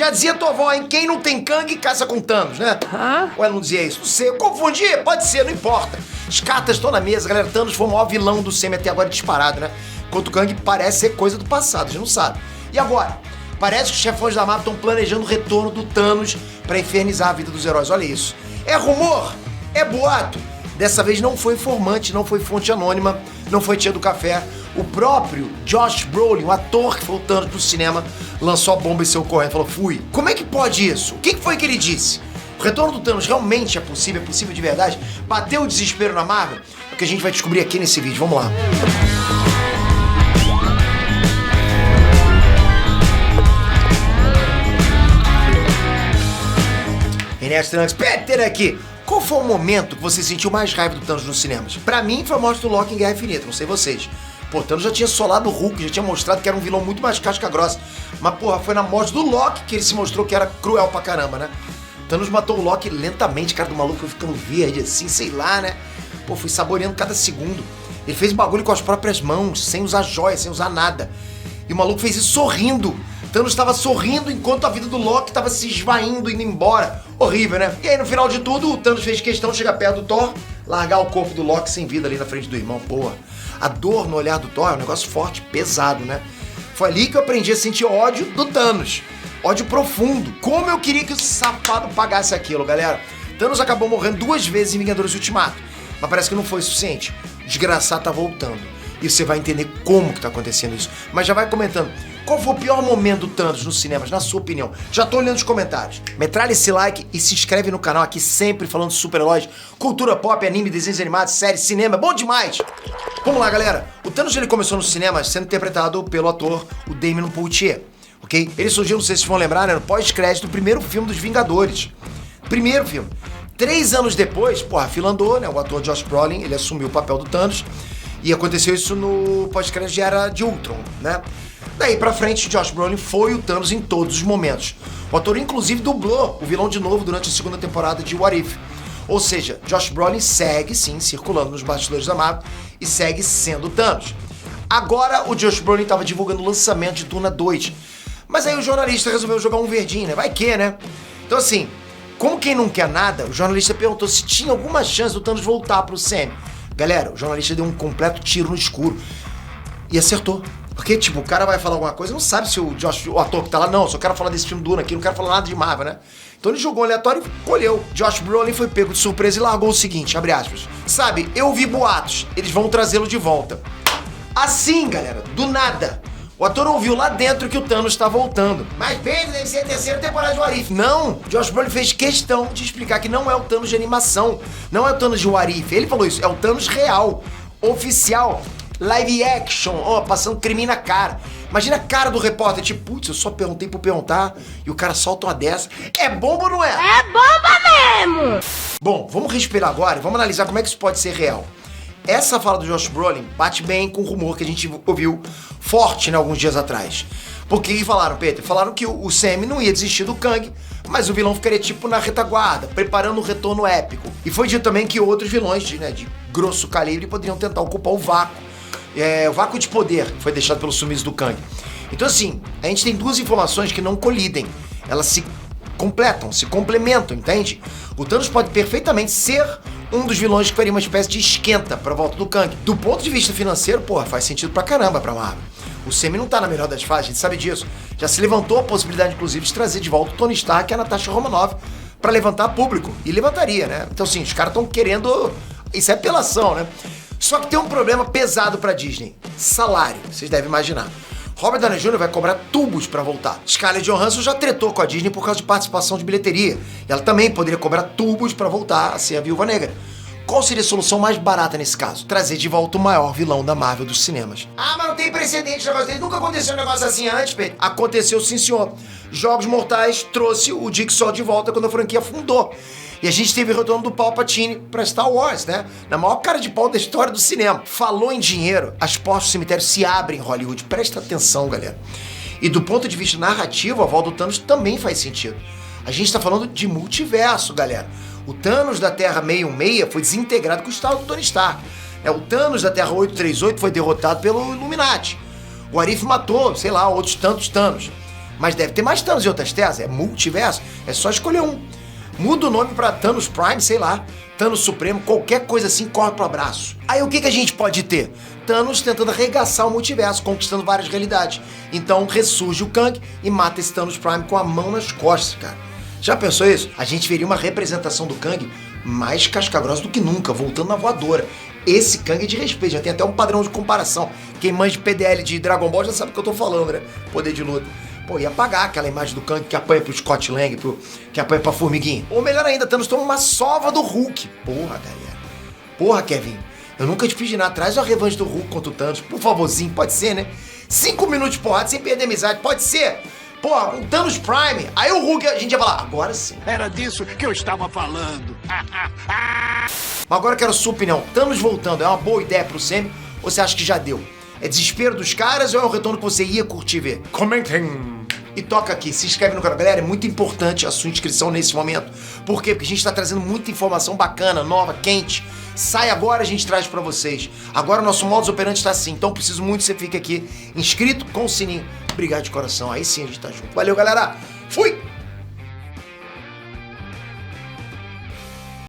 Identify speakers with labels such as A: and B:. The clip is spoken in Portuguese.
A: Já dizia tua avó, hein? Quem não tem Kang, caça com Thanos, né? Ou ela não dizia isso? Não sei, eu confundi, pode ser, não importa. As cartas estão na mesa, galera. Thanos foi o maior vilão do Sam até agora disparado, né? Enquanto o Kang parece ser coisa do passado, a gente não sabe. E agora? Parece que os chefões da Marvel estão planejando o retorno do Thanos pra infernizar a vida dos heróis. Olha isso. É rumor? É boato? Dessa vez não foi informante, não foi fonte anônima, não foi tia do café. O próprio Josh Brolin, o ator que foi o Thanos pro cinema, lançou a bomba e saiu correndo. Falou, fui. Como é que pode isso? O que foi que ele disse? O retorno do Thanos realmente é possível de verdade? Bateu o desespero na Marvel? É o que a gente vai descobrir aqui nesse vídeo. Vamos lá. Trunks, Peter aqui. Qual foi o momento que você sentiu mais raiva do Thanos nos cinemas? Pra mim foi a morte do Loki em Guerra Infinita, não sei vocês. Pô, Thanos já tinha solado o Hulk, já tinha mostrado que era um vilão muito mais casca grossa. Mas, porra, foi na morte do Loki que ele se mostrou que era cruel pra caramba, né? Thanos matou o Loki lentamente, cara do maluco foi ficando verde assim, sei lá, né? Pô, fui saboreando cada segundo. Ele fez bagulho com as próprias mãos, sem usar joia, sem usar nada. E o maluco fez isso sorrindo. Thanos estava sorrindo enquanto a vida do Loki estava se esvaindo, indo embora. Horrível, né? E aí, no final de tudo, o Thanos fez questão de chegar perto do Thor, largar o corpo do Loki sem vida ali na frente do irmão. Porra, a dor no olhar do Thor é um negócio forte, pesado, né? Foi ali que eu aprendi a sentir ódio do Thanos. Ódio profundo. Como eu queria que o safado pagasse aquilo, galera. Thanos acabou morrendo 2 vezes em Vingadores Ultimato. Mas parece que não foi suficiente. O desgraçado tá voltando. E você vai entender como que tá acontecendo isso. Mas já vai comentando. Qual foi o pior momento do Thanos nos cinemas, na sua opinião? Já tô olhando os comentários. Metralha esse like e se inscreve no canal aqui, sempre falando de super-heróis, cultura pop, anime, desenhos animados, séries, cinema. Bom demais! Vamos lá, galera. O Thanos ele começou nos cinemas sendo interpretado pelo ator, o Damian Poitier, ok? Ele surgiu, não sei se vocês vão lembrar, né, no pós-crédito do primeiro filme dos Vingadores. Primeiro filme. 3 anos depois, porra, a fila andou, né? O ator Josh Brolin, ele assumiu o papel do Thanos. E aconteceu isso no pós-crédito de Era de Ultron, né? Daí pra frente, Josh Brolin foi o Thanos em todos os momentos. O ator, inclusive, dublou o vilão de novo durante a 2ª temporada de What If. Ou seja, Josh Brolin segue, sim, circulando nos bastidores da Marvel e segue sendo o Thanos. Agora, o Josh Brolin estava divulgando o lançamento de Duna 2. Mas aí o jornalista resolveu jogar um verdinho, né? Vai que, né? Então, assim, como quem não quer nada, o jornalista perguntou se tinha alguma chance do Thanos voltar pro Sam. Galera, o jornalista deu um completo tiro no escuro e acertou. Porque, tipo, o cara vai falar alguma coisa, não sabe se o ator que tá lá, não, só quero falar desse filme Duna aqui, não quero falar nada de Marvel, né? Então ele jogou aleatório e colheu. Josh Brolin foi pego de surpresa e largou o seguinte, abre aspas. Sabe, eu ouvi boatos, eles vão trazê-lo de volta. Assim, galera, do nada. O ator ouviu lá dentro que o Thanos tá voltando. Mas, Pedro, deve ser a 3ª temporada de What If. Não! Josh Brolin fez questão de explicar que não é o Thanos de animação. Não é o Thanos de What If. Ele falou isso, é o Thanos real, oficial, live action, ó, passando crime na cara. Imagina a cara do repórter, tipo, putz, eu só perguntei por perguntar e o cara solta uma dessa. É bomba ou não é?
B: É bomba mesmo!
A: Bom, vamos respirar agora e vamos analisar como é que isso pode ser real. Essa fala do Josh Brolin bate bem com o rumor que a gente ouviu forte, né, alguns dias atrás. Porque que falaram, Peter? Falaram que o Sam não ia desistir do Kang, mas o vilão ficaria tipo na retaguarda, preparando um retorno épico. E foi dito também que outros vilões de grosso calibre poderiam tentar ocupar o vácuo. O vácuo de poder que foi deixado pelo sumiço do Kang. Então assim, a gente tem 2 informações que não colidem. Elas se completam, se complementam, entende? O Thanos pode perfeitamente ser um dos vilões que faria uma espécie de esquenta pra volta do Kang. Do ponto de vista financeiro, porra, faz sentido pra caramba pra Marvel. O Sam não tá na melhor das fases, a gente sabe disso. Já se levantou a possibilidade, inclusive, de trazer de volta o Tony Stark e a Natasha Romanoff pra levantar público. E levantaria, né? Então, assim, os caras estão querendo... Isso é apelação, né? Só que tem um problema pesado pra Disney. Salário, vocês devem imaginar. Robert Downey Jr. vai cobrar tubos pra voltar. Scarlett Johansson já tretou com a Disney por causa de participação de bilheteria. E ela também poderia cobrar tubos pra voltar a ser a Viúva Negra. Qual seria a solução mais barata nesse caso? Trazer de volta o maior vilão da Marvel dos cinemas. Ah, mas não tem precedente negócio dele. Nunca aconteceu um negócio assim antes, Pedro. Aconteceu sim, senhor. Jogos Mortais trouxe o Jigsaw de volta quando a franquia afundou. E a gente teve o retorno do Palpatine pra Star Wars, né? Na maior cara de pau da história do cinema. Falou em dinheiro, as portas do cemitério se abrem em Hollywood. Presta atenção, galera. E do ponto de vista narrativo, a volta do Thanos também faz sentido. A gente tá falando de multiverso, galera. O Thanos da Terra 616 foi desintegrado com o estado do Tony Stark. O Thanos da Terra 838 foi derrotado pelo Illuminati. O Arif matou, sei lá, outros tantos Thanos. Mas deve ter mais Thanos em outras terras, é multiverso, é só escolher um. Muda o nome pra Thanos Prime, sei lá, Thanos Supremo, qualquer coisa assim, corre pro abraço. Aí o que a gente pode ter? Thanos tentando arregaçar o multiverso, conquistando várias realidades. Então ressurge o Kang e mata esse Thanos Prime com a mão nas costas, cara. Já pensou isso? A gente veria uma representação do Kang mais casca-grossa do que nunca, voltando na voadora. Esse Kang é de respeito, já tem até um padrão de comparação. Quem manja de PDL de Dragon Ball já sabe o que eu tô falando, né? Poder de luta. Pô, ia apagar aquela imagem do Kang que apanha pro Scott Lang, que apanha pra Formiguinha. Ou melhor ainda, Thanos toma uma sova do Hulk. Porra, galera. Porra, Kevin. Eu nunca te fiz de nada. Traz a revanche do Hulk contra o Thanos. Por favorzinho, pode ser, né? 5 minutos de porrada, sem perder amizade. Pode ser. Pô, um Thanos Prime. Aí o Hulk, a gente ia falar, agora sim.
C: Era disso que eu estava falando.
A: Mas agora eu quero a sua opinião. Thanos voltando é uma boa ideia pro Semi? Ou você acha que já deu? É desespero dos caras ou é um retorno que você ia curtir ver? Comentem! E toca aqui, se inscreve no canal. Galera, é muito importante a sua inscrição nesse momento. Por quê? Porque a gente tá trazendo muita informação bacana, nova, quente. Sai agora, a gente traz pra vocês. Agora o nosso modus operandi tá assim, então preciso muito que você fique aqui inscrito com o sininho. Obrigado de coração, aí sim a gente tá junto. Valeu, galera! Fui!